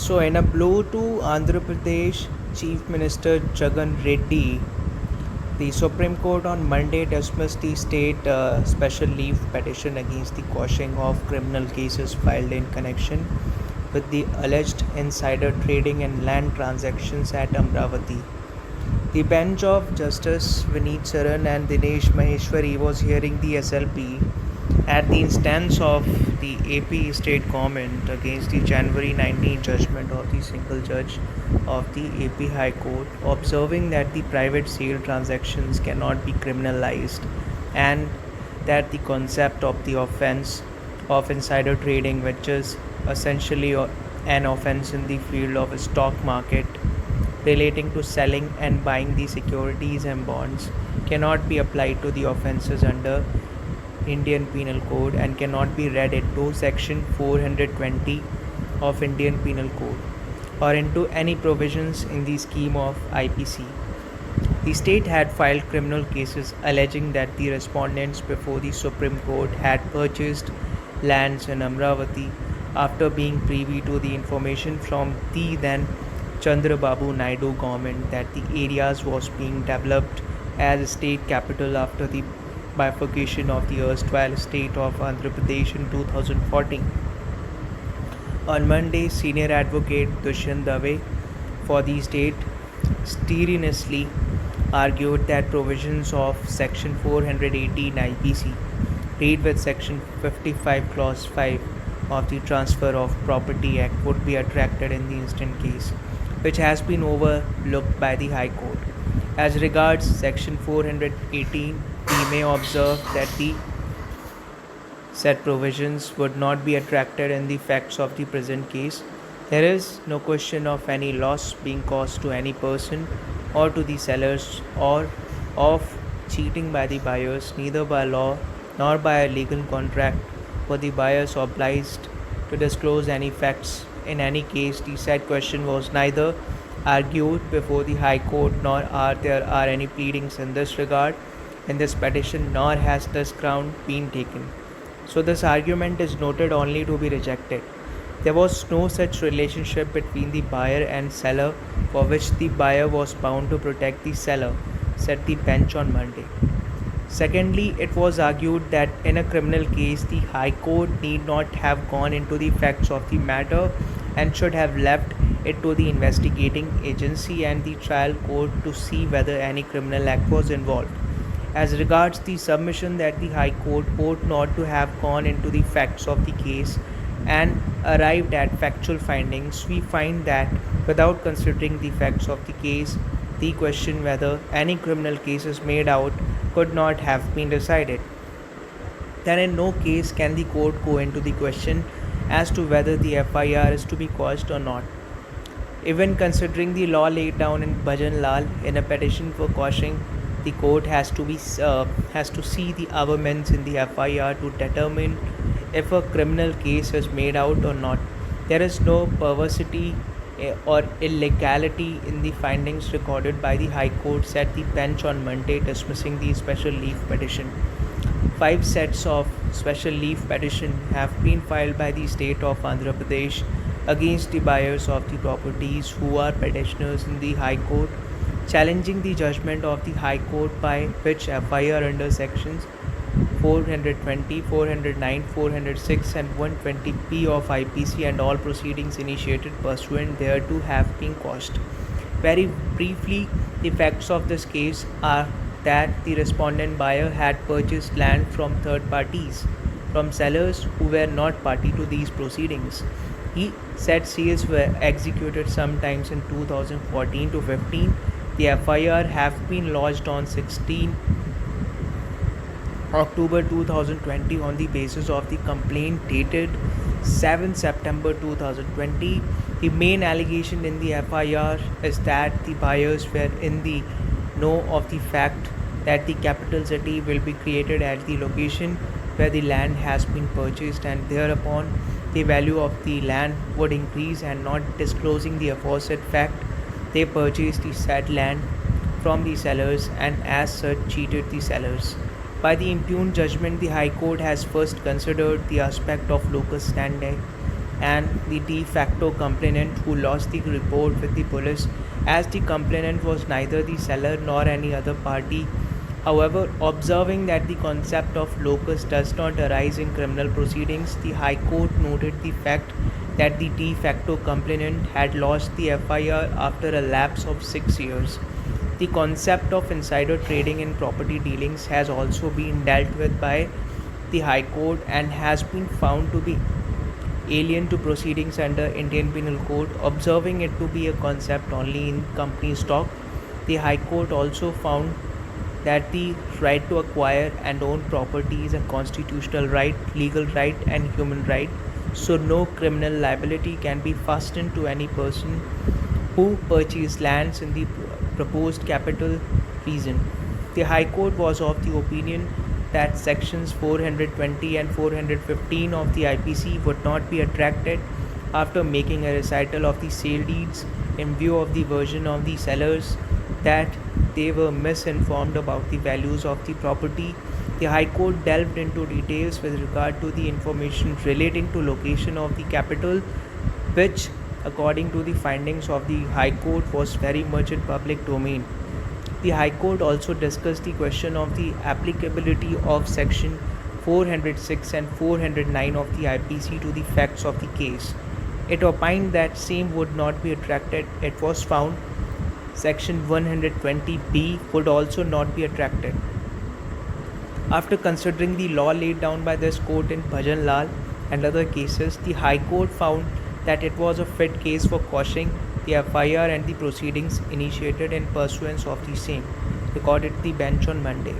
So, in a blow to Andhra Pradesh Chief Minister Jagan Reddy, the Supreme Court on Monday dismissed the state special leave petition against the quashing of criminal cases filed in connection with the alleged insider trading and land transactions at Amravati. The bench of Justice Vineet Saran and Dinesh Maheshwari was hearing the SLP at the instance of the AP state government against the January 19 judgment of the single judge of the AP High Court, observing that the private sale transactions cannot be criminalized and that the concept of the offense of insider trading, which is essentially an offense in the field of a stock market relating to selling and buying the securities and bonds, cannot be applied to the offences under Indian Penal Code and cannot be read into Section 420 of Indian Penal Code or into any provisions in the scheme of IPC. The state had filed criminal cases alleging that the respondents before the Supreme Court had purchased lands in Amravati after being privy to the information from the then Chandrababu Naidu government that the areas was being developed as a state capital after the bifurcation of the erstwhile state of Andhra Pradesh in 2014. On Monday, senior advocate Dushyant Dave for the state steeriously argued that provisions of Section 418 IPC, read with Section 55 Clause 5 of the Transfer of Property Act, would be attracted in the instant case, which has been overlooked by the High Court. As regards Section 418, we may observe that the said provisions would not be attracted in the facts of the present case. There is no question of any loss being caused to any person or to the sellers or of cheating by the buyers, neither by law nor by a legal contract, for the buyers obliged to disclose any facts. In any case, the said question was neither argued before the High Court nor are there any pleadings in this regard in this petition, nor has this ground been taken. So this argument is noted only to be rejected. There was no such relationship between the buyer and seller for which the buyer was bound to protect the seller, said the bench on Monday. Secondly, it was argued that in a criminal case, the High Court need not have gone into the facts of the matter and should have left it to the investigating agency and the trial court to see whether any criminal act was involved. As regards the submission that the High Court ought not to have gone into the facts of the case and arrived at factual findings, we find that without considering the facts of the case, the question whether any criminal case is made out could not have been decided. Then, in no case can the court go into the question as to whether the FIR is to be quashed or not. Even considering the law laid down in Bhajan Lal in a petition for quashing, the court has to see the averments in the FIR to determine if a criminal case is made out or not. There is no perversity or illegality in the findings recorded by the High Court, said the bench on Monday, dismissing the special leave petition. 5 sets of special leave petition have been filed by the state of Andhra Pradesh against the buyers of the properties who are petitioners in the High Court, challenging the judgment of the High Court by which FIR under sections 420, 409, 406 and 120p of IPC and all proceedings initiated pursuant thereto have been quashed. Very briefly, the facts of this case are that the respondent buyer had purchased land from third parties, from sellers who were not party to these proceedings. He said sales were executed sometimes in 2014 to 15. The FIR have been lodged on 16 October 2020 on the basis of the complaint dated 7 September 2020. The main allegation in the FIR is that the buyers were in the know of the fact that the capital city will be created at the location where the land has been purchased, and thereupon the value of the land would increase, and not disclosing the aforesaid fact, they purchased the said land from the sellers and as such cheated the sellers. By the impugned judgment, the High Court has first considered the aspect of locus standi and the de facto complainant who lodged the report with the police, as the complainant was neither the seller nor any other party. However, observing that the concept of locus does not arise in criminal proceedings, the High Court noted the fact that the de facto complainant had lodged the FIR after a lapse of 6 years. The concept of insider trading in property dealings has also been dealt with by the High Court and has been found to be alien to proceedings under Indian Penal Code, observing it to be a concept only in company stock. The High Court also found that the right to acquire and own property is a constitutional right, legal right, and human right, so no criminal liability can be fastened to any person who purchased lands in the proposed capital region. The High Court was of the opinion that sections 420 and 415 of the IPC would not be attracted after making a recital of the sale deeds in view of the version of the sellers that they were misinformed about the values of the property. The High Court delved into details with regard to the information relating to location of the capital, which, according to the findings of the High Court, was very much in public domain. The High Court also discussed the question of the applicability of Section 406 and 409 of the IPC to the facts of the case. It opined that same would not be attracted. It was found Section 120B would also not be attracted. After considering the law laid down by this court in Bhajan Lal and other cases, the High Court found that it was a fit case for quashing the FIR and the proceedings initiated in pursuance of the same, recorded the bench on Monday.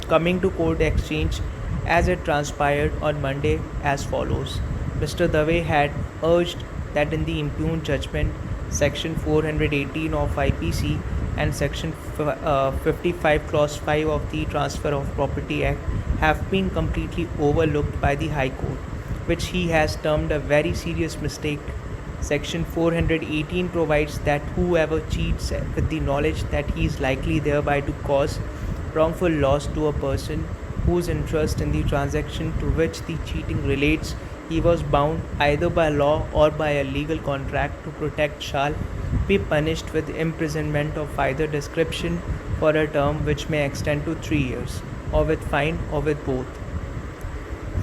Coming to court exchange as it transpired on Monday as follows. Mr. Dave had urged that in the impugned judgment, Section 418 of IPC and Section 55 Clause 5 of the Transfer of Property Act have been completely overlooked by the High Court, which he has termed a very serious mistake. Section 418 provides that whoever cheats with the knowledge that he is likely thereby to cause wrongful loss to a person whose interest in the transaction to which the cheating relates, he was bound either by law or by a legal contract to protect shall be punished with imprisonment of either description for a term which may extend to 3 years, or with fine, or with both.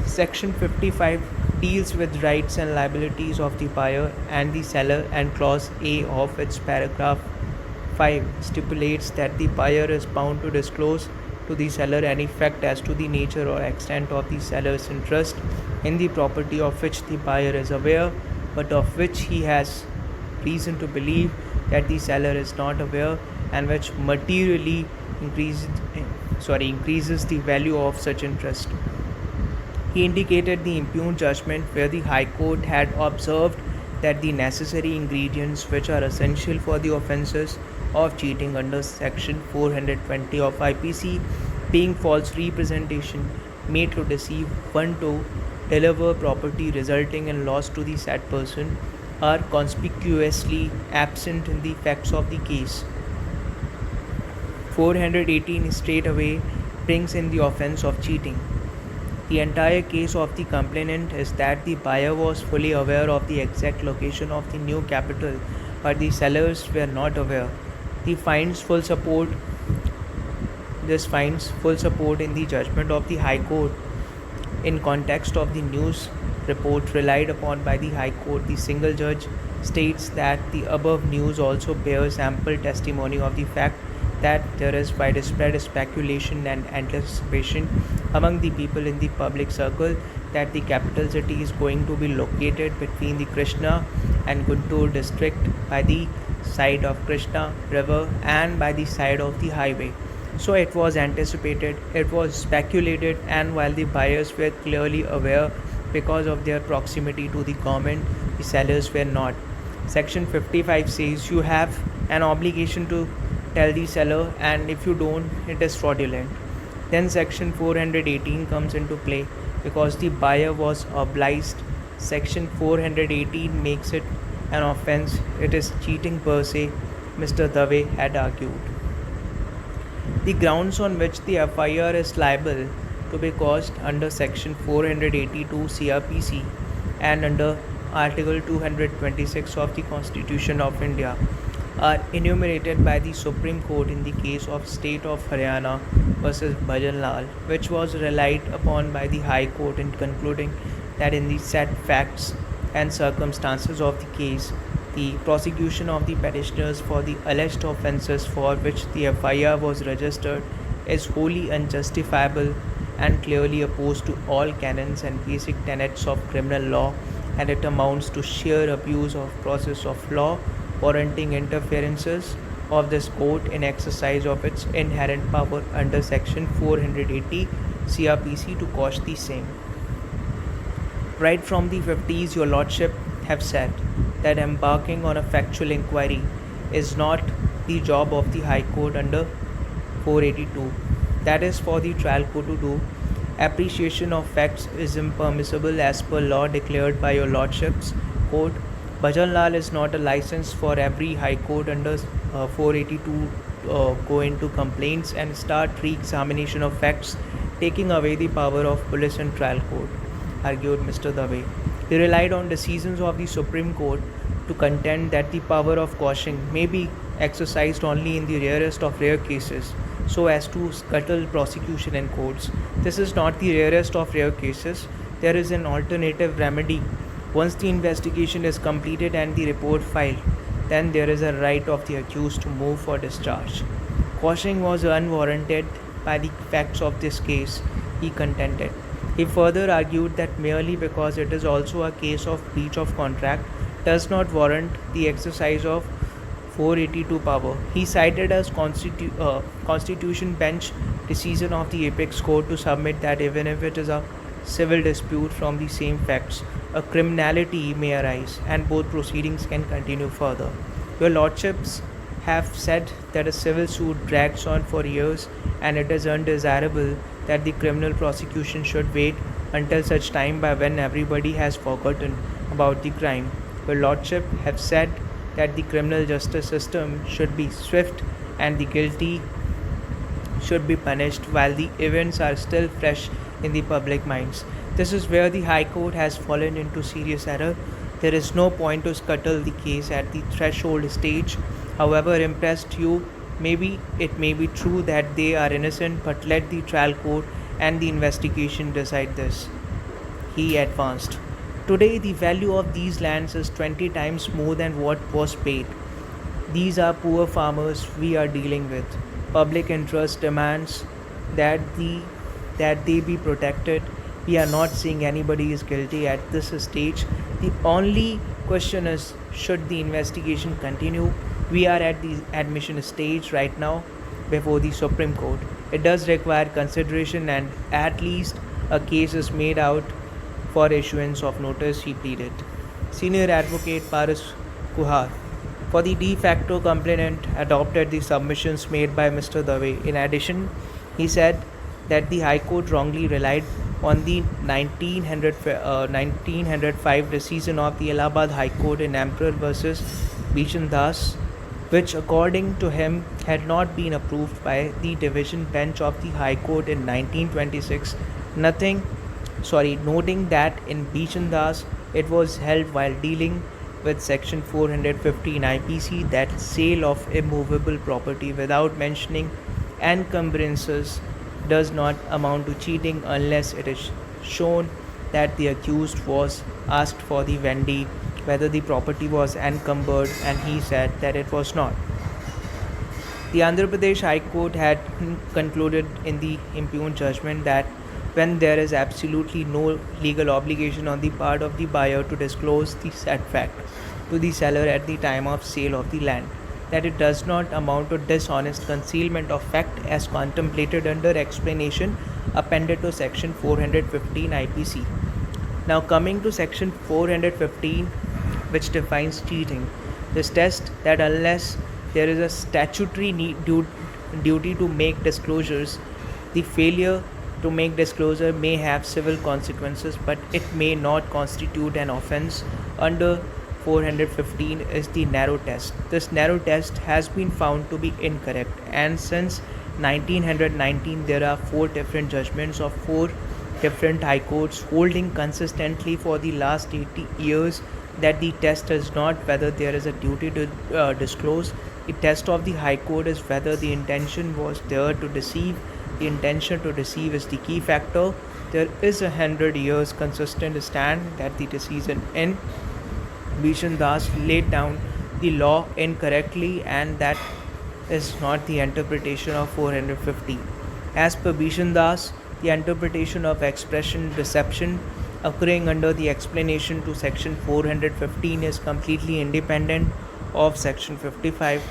Section 55 deals with rights and liabilities of the buyer and the seller, and Clause A of its paragraph 5 stipulates that the buyer is bound to disclose to the seller any fact as to the nature or extent of the seller's interest in the property of which the buyer is aware, but of which he has reason to believe that the seller is not aware, and which materially increases the value of such interest. He indicated the impugned judgment where the High Court had observed that the necessary ingredients which are essential for the offences of cheating under Section 420 of IPC, being false representation made to deceive one to deliver property resulting in loss to the said person, are conspicuously absent in the facts of the case. 418 straightaway brings in the offence of cheating. The entire case of the complainant is that the buyer was fully aware of the exact location of the new capital, but the sellers were not aware. This finds full support in the judgment of the High Court. In context of the news report relied upon by the High Court, the single judge states that the above news also bears ample testimony of the fact that there is widespread speculation and anticipation among the people in the public circle that the capital city is going to be located between the Krishna and Guntur district by the side of Krishna river and by the side of the highway. So it was anticipated, it was speculated, and while the buyers were clearly aware because of their proximity to the government, the sellers were not. Section 55 says you have an obligation to tell the seller, and if you don't, it is fraudulent. Then Section 418 comes into play because the buyer was obliged. Section 418 makes it an offence. It is cheating per se, Mr. Dave had argued. The grounds on which the FIR is liable to be caused under Section 482 CRPC and under Article 226 of the Constitution of India are enumerated by the Supreme Court in the case of State of Haryana versus Bhajan Lal, which was relied upon by the High Court in concluding that in the set facts and circumstances of the case, the prosecution of the petitioners for the alleged offences for which the FIR was registered is wholly unjustifiable and clearly opposed to all canons and basic tenets of criminal law, and it amounts to sheer abuse of process of law, warranting interferences of this court in exercise of its inherent power under section 480 CRPC to quash the same. Right from the 50s, your lordship have said that embarking on a factual inquiry is not the job of the High Court under 482. That is for the trial court to do. Appreciation of facts is impermissible as per law declared by your lordship's court. Bhajan Lal is not a license for every High Court under 482 go into complaints and start re-examination of facts, taking away the power of police and trial court, argued Mr. Dave. He relied on decisions of the Supreme Court to contend that the power of quashing may be exercised only in the rarest of rare cases so as to scuttle prosecution in courts. This is not the rarest of rare cases. There is an alternative remedy. Once the investigation is completed and the report filed, then there is a right of the accused to move for discharge. Quashing was unwarranted by the facts of this case, he contended. He further argued that merely because it is also a case of breach of contract does not warrant the exercise of 482 power. He cited as Constitution Bench decision of the Apex Court to submit that even if it is a civil dispute from the same facts, a criminality may arise and both proceedings can continue further. Your lordships have said that a civil suit drags on for years and it is undesirable that the criminal prosecution should wait until such time by when everybody has forgotten about the crime. Your lordship have said that the criminal justice system should be swift and the guilty should be punished while the events are still fresh in the public minds. This is where the High Court has fallen into serious error. There is no point to scuttle the case at the threshold stage. However impressed you maybe, it may be true that they are innocent, but let the trial court and the investigation decide this. He advanced. Today, the value of these lands is 20 times more than what was paid. These are poor farmers we are dealing with. Public interest demands that they be protected. We are not saying anybody is guilty at this stage. The only question is, should the investigation continue? We are at the admission stage right now before the Supreme Court. It does require consideration and at least a case is made out for issuance of notice, he pleaded. Senior Advocate Paris Kuhar for the de facto complainant adopted the submissions made by Mr. Dave. In addition, he said that the High Court wrongly relied on the 1905 decision of the Allahabad High Court in Emperor versus Bishan Das, which according to him had not been approved by the division bench of the High Court in 1926, noting that in Bishan Das it was held while dealing with section 415 IPC that sale of immovable property without mentioning encumbrances does not amount to cheating unless it is shown that the accused was asked for the vendee whether the property was encumbered, and he said that it was not. The Andhra Pradesh High Court had concluded in the impugned judgment that when there is absolutely no legal obligation on the part of the buyer to disclose the said fact to the seller at the time of sale of the land, that it does not amount to dishonest concealment of fact as contemplated under explanation appended to section 415 IPC. Now coming to section 415, which defines cheating, this test that unless there is a statutory duty to make disclosures, the failure to make disclosure may have civil consequences, but it may not constitute an offence under 415 is the narrow test. This narrow test has been found to be incorrect, and since 1919 there are 4 different judgments of 4 different high courts, holding consistently for the last 80 years that the test is not whether there is a duty to disclose. The test of the high court is whether the intention was there to deceive. The intention to deceive is the key factor. There is 100 years consistent stand that the decision in Bishan Das laid down the law incorrectly, and that is not the interpretation of 450. As per Bishan Das, the interpretation of expression deception occurring under the explanation to section 415 is completely independent of section 55.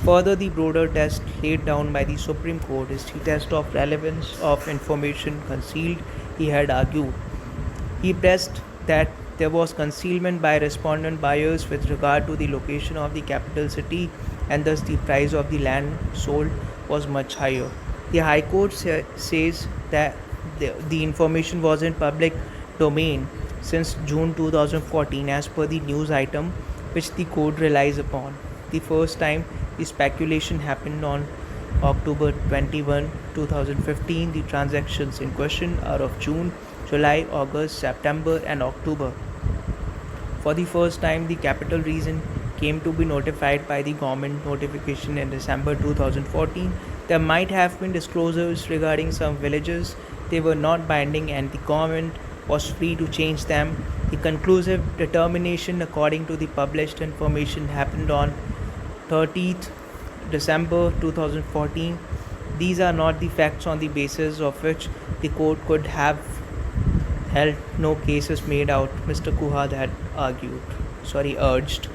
Further, the broader test laid down by the Supreme Court is the test of relevance of information concealed, he had argued. He pressed that there was concealment by respondent buyers with regard to the location of the capital city, and thus the price of the land sold was much higher. The High Court says that the information was in public domain since June 2014 as per the news item which the court relies upon. The first time the speculation happened on October 21, 2015. The transactions in question are of June, July, August, September, and October. For the first time, the capital region came to be notified by the government notification in December 2014. There might have been disclosures regarding some villages. They were not binding, and the government was free to change them. The conclusive determination according to the published information happened on 30th December 2014. These are not the facts on the basis of which the court could have held no cases made out, Mr. Kuhad had urged.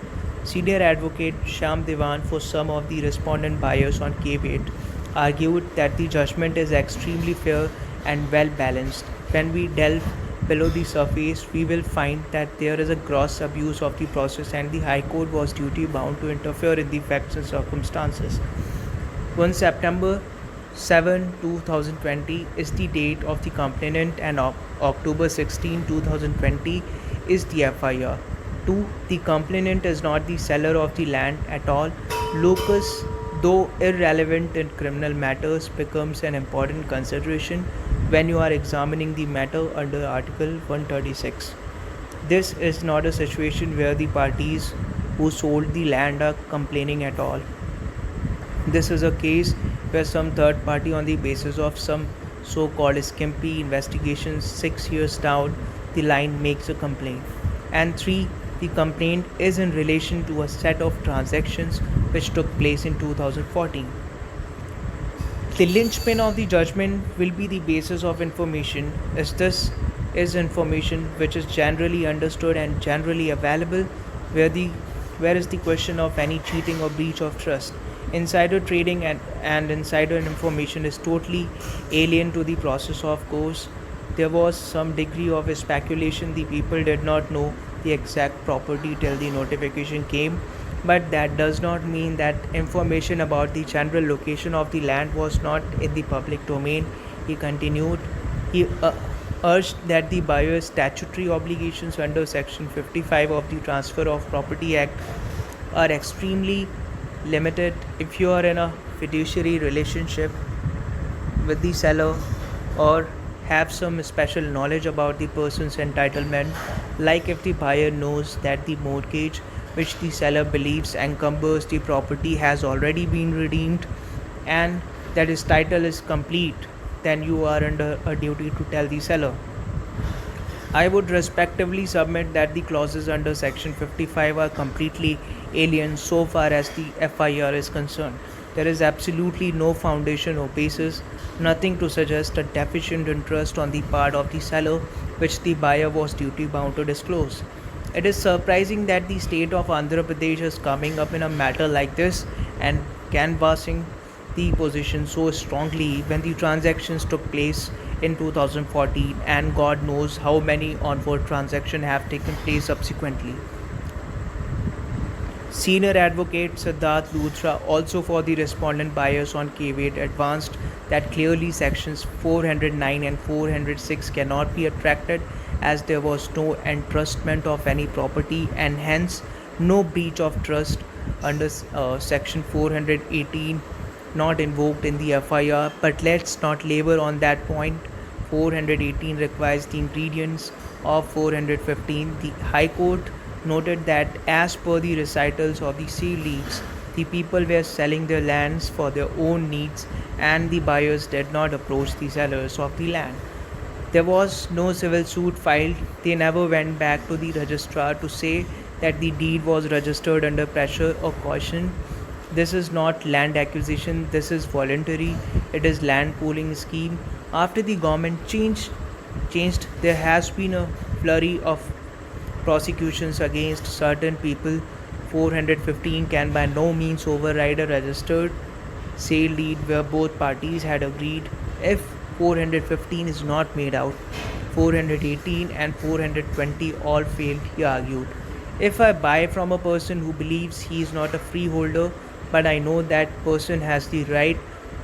Senior advocate Sham Devan for some of the respondent buyers on K8 argued that the judgment is extremely fair and well balanced. When we delve below the surface, we will find that there is a gross abuse of the process, and the High Court was duty bound to interfere in the facts and circumstances. 1 September 7, 2020 is the date of the complainant, and October 16, 2020 is the FIR. 2. The complainant is not the seller of the land at all. Locus, though irrelevant in criminal matters, becomes an important consideration when you are examining the matter under Article 136. This is not a situation where the parties who sold the land are complaining at all. This is a case where some third party, on the basis of some so-called skimpy investigations 6 years down the line, makes a complaint. And 3. The complaint is in relation to a set of transactions which took place in 2014. The linchpin of the judgment will be the basis of information, as this is information which is generally understood and generally available, where is the question of any cheating or breach of trust. Insider trading and insider information is totally alien to the process. Of course, there was some degree of speculation. The people did not know the exact property till the notification came, but that does not mean that information about the general location of the land was not in the public domain. He continued. He urged that the buyer's statutory obligations under Section 55 of the Transfer of Property Act are extremely limited. If you are in a fiduciary relationship with the seller or have some special knowledge about the person's entitlement, like if the buyer knows that the mortgage which the seller believes encumbers the property has already been redeemed and that his title is complete, then you are under a duty to tell the seller. I would respectively submit that the clauses under Section 55 are completely alien so far as the FIR is concerned. There is absolutely no foundation or basis, nothing to suggest a deficient interest on the part of the seller which the buyer was duty bound to disclose. It is surprising that the state of Andhra Pradesh is coming up in a matter like this and canvassing the position so strongly when the transactions took place in 2014, and God knows how many onward transactions have taken place subsequently. Senior advocate Siddharth Luthra, also for the respondent buyers on K8, advanced that clearly sections 409 and 406 cannot be attracted as there was no entrustment of any property and hence no breach of trust under section 418 not invoked in the FIR. But let's not labor on that point. 418 requires the ingredients of 415. The High Court noted that as per the recitals of the sea leaves, the people were selling their lands for their own needs and the buyers did not approach the sellers of the land. There was no civil suit filed. They never went back to the registrar to say that the deed was registered under pressure or caution. This is not land acquisition, this is voluntary. It is land pooling scheme. After the government changed, there has been a flurry of prosecutions against certain people. 415 can by no means override a registered sale deed where both parties had agreed. If 415 is not made out, 418 and 420 all failed, he argued. If I buy from a person who believes he is not a freeholder, but I know that person has the right,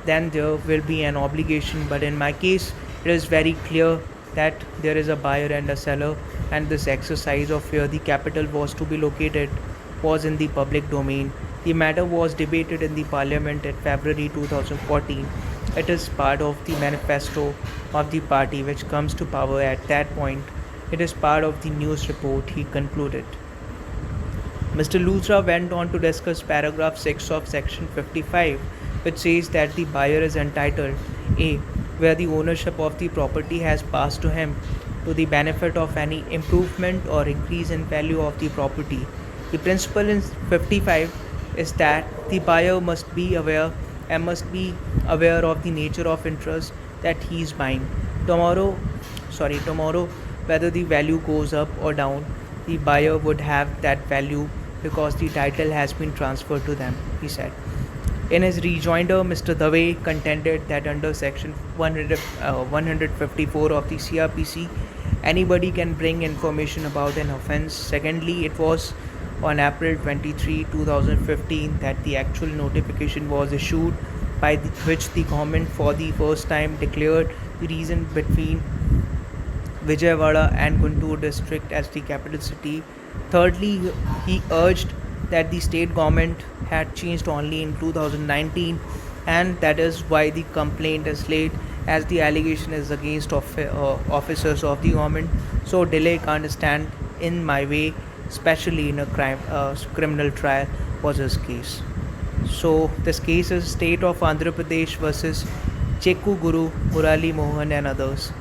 then there will be an obligation. But in my case, it is very clear that there is a buyer and a seller, and this exercise of where the capital was to be located was in the public domain. The matter was debated in the parliament in February 2014. It is part of the manifesto of the party which comes to power at that point. It is part of the news report, he concluded. Mr. Luthra went on to discuss paragraph 6 of section 55, which says that the buyer is entitled a. where the ownership of the property has passed to him to the benefit of any improvement or increase in value of the property. The principle in 55 is that the buyer must be aware of the nature of interest that he is buying. Tomorrow, whether the value goes up or down, the buyer would have that value because the title has been transferred to them, he said. In his rejoinder, Mr. Dave contended that under section 154 of the CRPC, anybody can bring information about an offence. Secondly, it was on April 23, 2015 that the actual notification was issued by which the government for the first time declared the region between Vijayawada and Guntur district as the capital city. Thirdly, he urged that the state government had changed only in 2019 and that is why the complaint is late as the allegation is against officers of the government. So delay can't stand in my way, especially in a criminal trial was his case. So this case is State of Andhra Pradesh versus Cheku Guru, Murali Mohan and others.